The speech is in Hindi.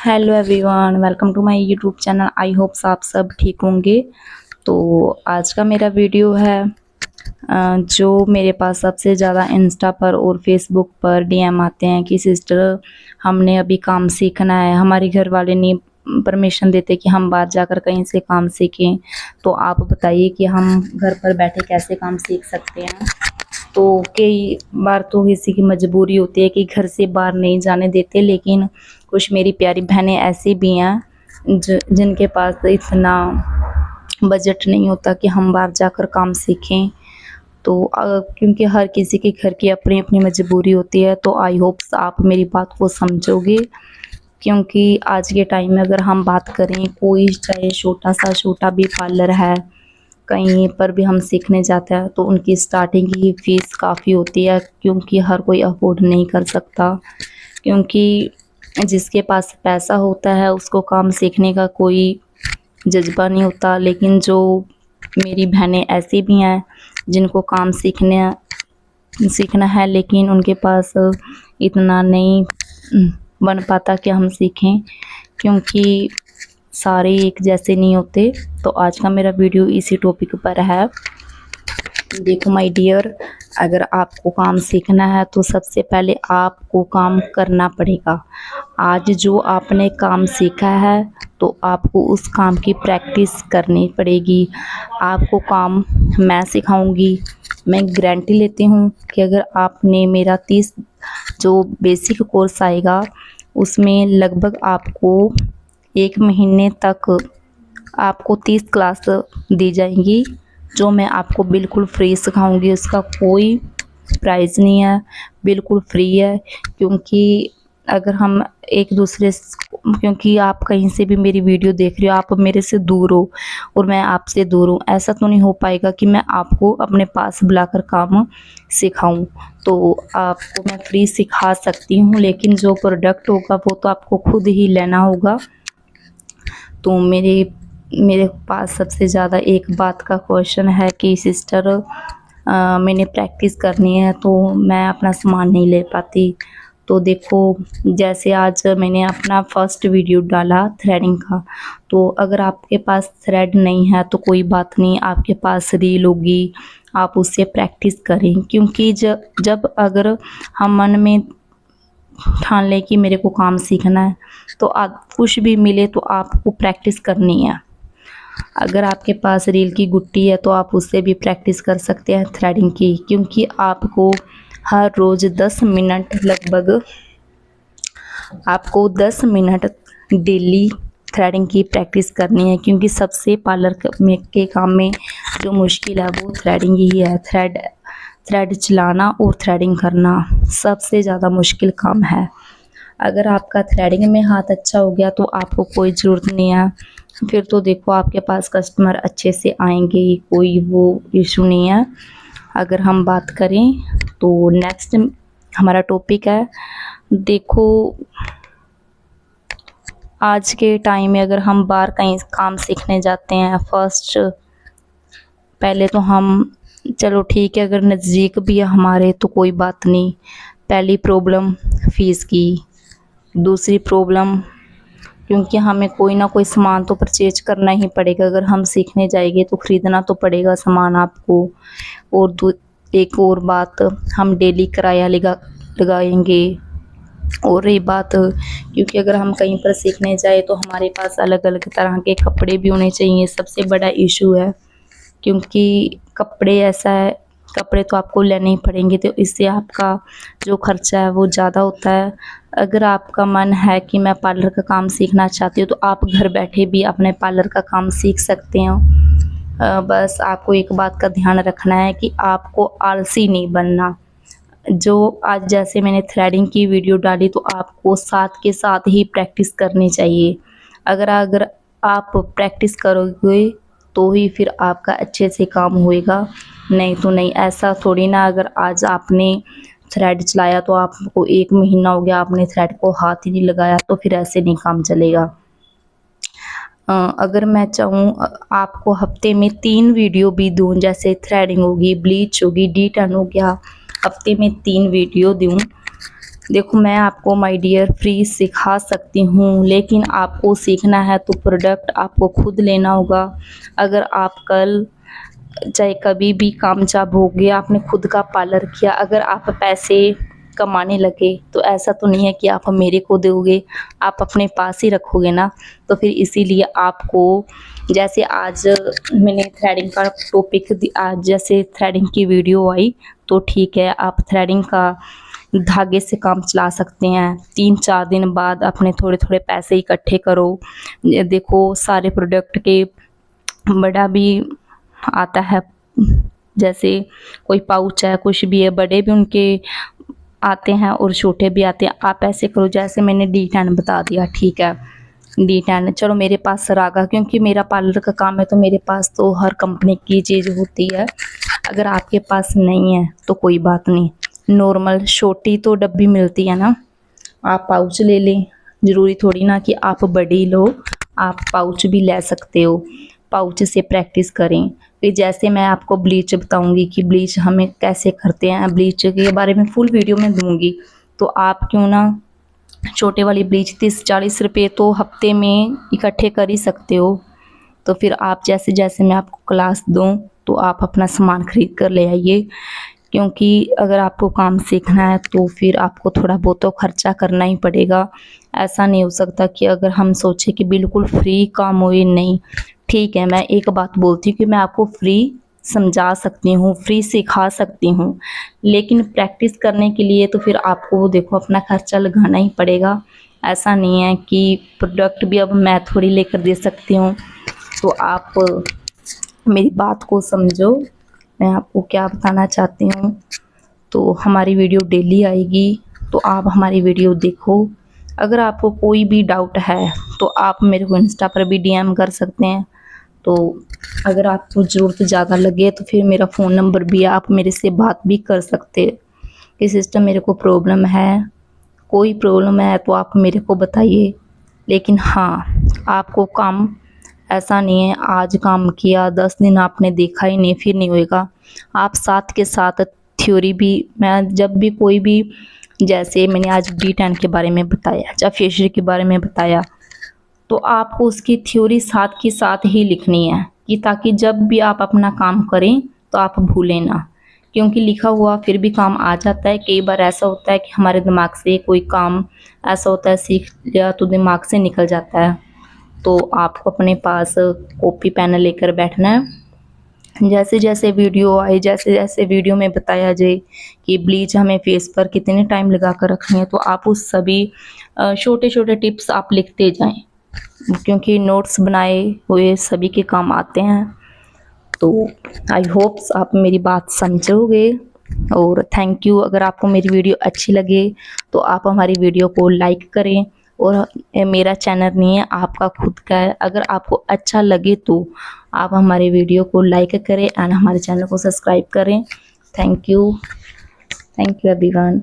Hello everyone, welcome to my YouTube channel. I hope आप सब ठीक होंगे। तो आज का मेरा वीडियो है जो मेरे पास सबसे ज़्यादा इंस्टा पर और फेसबुक पर डीएम आते हैं कि सिस्टर हमने अभी काम सीखना है, हमारे घर वाले नहीं परमिशन देते कि हम बाहर जाकर कहीं से काम सीखें। तो आप बताइए कि हम घर पर बैठे कैसे काम सीख सकते हैं। तो कई बार तो किसी की मजबूरी होती है कि घर से बाहर नहीं जाने देते, लेकिन कुछ मेरी प्यारी बहनें ऐसी भी हैं जिनके पास इतना बजट नहीं होता कि हम बाहर जाकर काम सीखें। तो क्योंकि हर किसी के घर की अपनी अपनी मजबूरी होती है, तो आई होप आप मेरी बात को समझोगे। क्योंकि आज के टाइम में अगर हम बात करें, कोई चाहे छोटा भी पार्लर है, कहीं पर भी हम सीखने जाते हैं तो उनकी स्टार्टिंग की फ़ीस काफ़ी होती है, क्योंकि हर कोई अफोर्ड नहीं कर सकता। क्योंकि जिसके पास पैसा होता है उसको काम सीखने का कोई जज़्बा नहीं होता, लेकिन जो मेरी बहनें ऐसी भी हैं जिनको काम सीखना है लेकिन उनके पास इतना नहीं बन पाता कि हम सीखें, क्योंकि सारे एक जैसे नहीं होते। तो आज का मेरा वीडियो इसी टॉपिक पर है। देखो माय डियर, अगर आपको काम सीखना है तो सबसे पहले आपको काम करना पड़ेगा। आज जो आपने काम सीखा है तो आपको उस काम की प्रैक्टिस करनी पड़ेगी। आपको काम मैं सिखाऊंगी। मैं गारंटी लेती हूँ कि अगर आपने मेरा 30 जो बेसिक कोर्स आएगा उसमें लगभग आपको 1 महीने तक आपको 30 क्लास दी जाएंगी, जो मैं आपको बिल्कुल फ्री सिखाऊंगी। उसका कोई प्राइस नहीं है, बिल्कुल फ्री है। क्योंकि अगर हम एक दूसरे क्योंकि आप कहीं से भी मेरी वीडियो देख रहे हो, आप मेरे से दूर हो और मैं आपसे दूर हूँ, ऐसा तो नहीं हो पाएगा कि मैं आपको अपने पास बुलाकर काम सिखाऊं। तो आपको मैं फ्री सिखा सकती हूँ, लेकिन जो प्रोडक्ट होगा वो तो आपको खुद ही लेना होगा। तो मेरे पास सबसे ज़्यादा एक बात का क्वेश्चन है कि सिस्टर मैंने प्रैक्टिस करनी है तो मैं अपना सामान नहीं ले पाती। तो देखो, जैसे आज मैंने अपना फर्स्ट वीडियो डाला थ्रेडिंग का, तो अगर आपके पास थ्रेड नहीं है तो कोई बात नहीं, आपके पास रील होगी, आप उससे प्रैक्टिस करें। क्योंकि जब अगर हम मन में ठान लें कि मेरे को काम सीखना है, तो आप कुछ भी मिले तो आपको प्रैक्टिस करनी है। अगर आपके पास रील की गुट्टी है तो आप उससे भी प्रैक्टिस कर सकते हैं थ्रेडिंग की, क्योंकि आपको हर रोज़ 10 मिनट लगभग आपको 10 मिनट डेली थ्रेडिंग की प्रैक्टिस करनी है। क्योंकि सबसे पार्लर के काम में जो मुश्किल है वो थ्रेडिंग ही है। थ्रेड चलाना और थ्रेडिंग करना सबसे ज़्यादा मुश्किल काम है। अगर आपका थ्रेडिंग में हाथ अच्छा हो गया तो आपको कोई ज़रूरत नहीं है, फिर तो देखो आपके पास कस्टमर अच्छे से आएंगे ही, कोई वो इशू नहीं है। अगर हम बात करें तो नेक्स्ट हमारा टॉपिक है, देखो आज के टाइम में अगर हम बाहर कहीं काम सीखने जाते हैं, फर्स्ट पहले तो हम चलो ठीक है, अगर नज़दीक भी है हमारे तो कोई बात नहीं। पहली प्रॉब्लम फ़ीस की, दूसरी प्रॉब्लम क्योंकि हमें कोई ना कोई सामान तो परचेज करना ही पड़ेगा। अगर हम सीखने जाएंगे तो ख़रीदना तो पड़ेगा सामान आपको। और एक और बात, हम डेली किराया लगाएंगे। और रही बात, क्योंकि अगर हम कहीं पर सीखने जाए तो हमारे पास अलग अलग तरह के कपड़े भी होने चाहिए, सबसे बड़ा इशू है। क्योंकि कपड़े ऐसा है, कपड़े तो आपको लेने ही पड़ेंगे, तो इससे आपका जो खर्चा है वो ज़्यादा होता है। अगर आपका मन है कि मैं पार्लर का काम सीखना चाहती हूँ तो आप घर बैठे भी अपने पार्लर का काम सीख सकते हो। बस आपको एक बात का ध्यान रखना है कि आपको आलसी नहीं बनना। जो आज जैसे मैंने थ्रेडिंग की वीडियो डाली तो आपको साथ के साथ ही प्रैक्टिस करनी चाहिए। अगर आप प्रैक्टिस करोगे तो ही फिर आपका अच्छे से काम होएगा, नहीं तो नहीं। ऐसा थोड़ी ना अगर आज आपने थ्रेड चलाया तो आपको 1 महीना हो गया आपने थ्रेड को हाथ ही नहीं लगाया, तो फिर ऐसे नहीं काम चलेगा। अगर मैं चाहूँ आपको हफ्ते में 3 वीडियो भी दूँ, जैसे थ्रेडिंग होगी, ब्लीच होगी, डी10 हो गया, हफ्ते में 3 वीडियो दूँ, देखो मैं आपको माय डियर फ्री सिखा सकती हूँ, लेकिन आपको सीखना है तो प्रोडक्ट आपको खुद लेना होगा। अगर आप कल चाहे कभी भी कामयाब हो गया, आपने खुद का पार्लर किया, अगर आप पैसे कमाने लगे तो ऐसा तो नहीं है कि आप मेरे को दोगे, आप अपने पास ही रखोगे ना। तो फिर इसीलिए आपको, जैसे आज मैंने थ्रेडिंग का टॉपिक आज जैसे थ्रेडिंग की वीडियो आई, तो ठीक है आप थ्रेडिंग का धागे से काम चला सकते हैं। 3-4 दिन बाद अपने थोड़े थोड़े पैसे इकट्ठे करो। ये देखो सारे प्रोडक्ट के बड़ा भी आता है, जैसे कोई पाउच है, कुछ भी है, बड़े भी उनके आते हैं और छोटे भी आते हैं। आप ऐसे करो जैसे मैंने D10 बता दिया, ठीक है D10। चलो मेरे पास सरागा, क्योंकि मेरा पार्लर का काम है तो मेरे पास तो हर कंपनी की चीज़ होती है। अगर आपके पास नहीं है तो कोई बात नहीं, नॉर्मल छोटी तो डब्बी मिलती है ना, आप पाउच ले लें। ज़रूरी थोड़ी ना कि आप बड़ी लो, आप पाउच भी ले सकते हो। पाउच से प्रैक्टिस करें। फिर जैसे मैं आपको ब्लीच बताऊंगी कि ब्लीच हमें कैसे करते हैं, ब्लीच के बारे में फुल वीडियो में दूंगी। तो आप क्यों ना छोटे वाली ब्लीच 30-40 रुपये तो हफ्ते में इकट्ठे कर ही सकते हो। तो फिर आप जैसे जैसे मैं आपको क्लास दूँ तो आप अपना सामान खरीद कर ले आइए, क्योंकि अगर आपको काम सीखना है तो फिर आपको थोड़ा बहुत तो खर्चा करना ही पड़ेगा। ऐसा नहीं हो सकता कि अगर हम सोचें कि बिल्कुल फ्री काम हो, ये नहीं। ठीक है मैं एक बात बोलती हूँ कि मैं आपको फ्री समझा सकती हूँ, फ्री सिखा सकती हूँ, लेकिन प्रैक्टिस करने के लिए तो फिर आपको देखो अपना खर्चा लगाना ही पड़ेगा। ऐसा नहीं है कि प्रोडक्ट भी अब मैं थोड़ी लेकर दे सकती हूँ। तो आप मेरी बात को समझो, मैं आपको क्या बताना चाहती हूँ। तो हमारी वीडियो डेली आएगी, तो आप हमारी वीडियो देखो। अगर आपको कोई भी डाउट है तो आप मेरे को इंस्टा पर भी DM कर सकते हैं। तो अगर आपको ज़रूरत ज़्यादा लगे तो फिर मेरा फ़ोन नंबर भी है, आप मेरे से बात भी कर सकते हैं कि सिस्टम मेरे को प्रॉब्लम है, कोई प्रॉब्लम है तो आप मेरे को बताइए। लेकिन हाँ, आपको काम ऐसा नहीं है आज काम किया 10 दिन आपने देखा ही नहीं फिर नहीं होएगा। आप साथ के साथ थ्योरी भी, मैं जब भी कोई भी, जैसे मैंने आज D10 के बारे में बताया या फेशियल के बारे में बताया, तो आपको उसकी थ्योरी साथ के साथ ही लिखनी है कि ताकि जब भी आप अपना काम करें तो आप भूलें ना, क्योंकि लिखा हुआ फिर भी काम आ जाता है। कई बार ऐसा होता है कि हमारे दिमाग से कोई काम ऐसा होता है, सीख लिया तो दिमाग से निकल जाता है। तो आपको अपने पास कॉपी पेन लेकर बैठना है। जैसे जैसे वीडियो आए, जैसे जैसे वीडियो में बताया जाए कि ब्लीच हमें फेस पर कितने टाइम लगा कर रखनी है, तो आप उस सभी छोटे छोटे टिप्स आप लिखते जाएं, क्योंकि नोट्स बनाए हुए सभी के काम आते हैं। तो आई होप्स आप मेरी बात समझोगे, और थैंक यू। अगर आपको मेरी वीडियो अच्छी लगे तो आप हमारी वीडियो को लाइक करें, और मेरा चैनल नहीं है, आपका खुद का है। अगर आपको अच्छा लगे तो आप हमारे वीडियो को लाइक करें एंड हमारे चैनल को सब्सक्राइब करें। Thank you everyone.